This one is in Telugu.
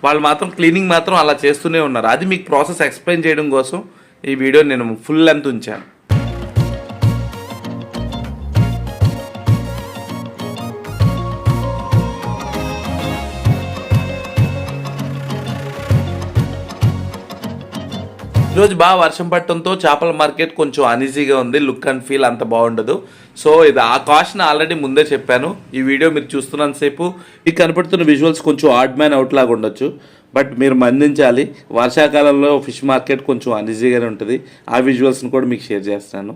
వాళ్ళు మాత్రం క్లీనింగ్ మాత్రం అలా చేస్తూనే ఉన్నారు. అది మీకు ప్రాసెస్ ఎక్స్ప్లెయిన్ చేయడం కోసం ఈ వీడియో నేను ఫుల్ లెంత్ ఉంచాను. ఈరోజు బాగా వర్షం పడటంతో చేపల మార్కెట్ కొంచెం అనీజీగా ఉంది. లుక్ అండ్ ఫీల్ అంత బాగుండదు. సో ఇది ఆ కాస్ట్ ఆల్రెడీ ముందే చెప్పాను. ఈ వీడియో మీరు చూస్తున్నంతసేపు మీకు కనపడుతున్న విజువల్స్ కొంచెం ఆడ్ మ్యాన్ అవుట్ లాగా ఉండొచ్చు. బట్ మీరు మందించాలి. వర్షాకాలంలో ఫిష్ మార్కెట్ కొంచెం అనీజీగానే ఉంటుంది. ఆ విజువల్స్ని కూడా మీకు షేర్ చేస్తాను.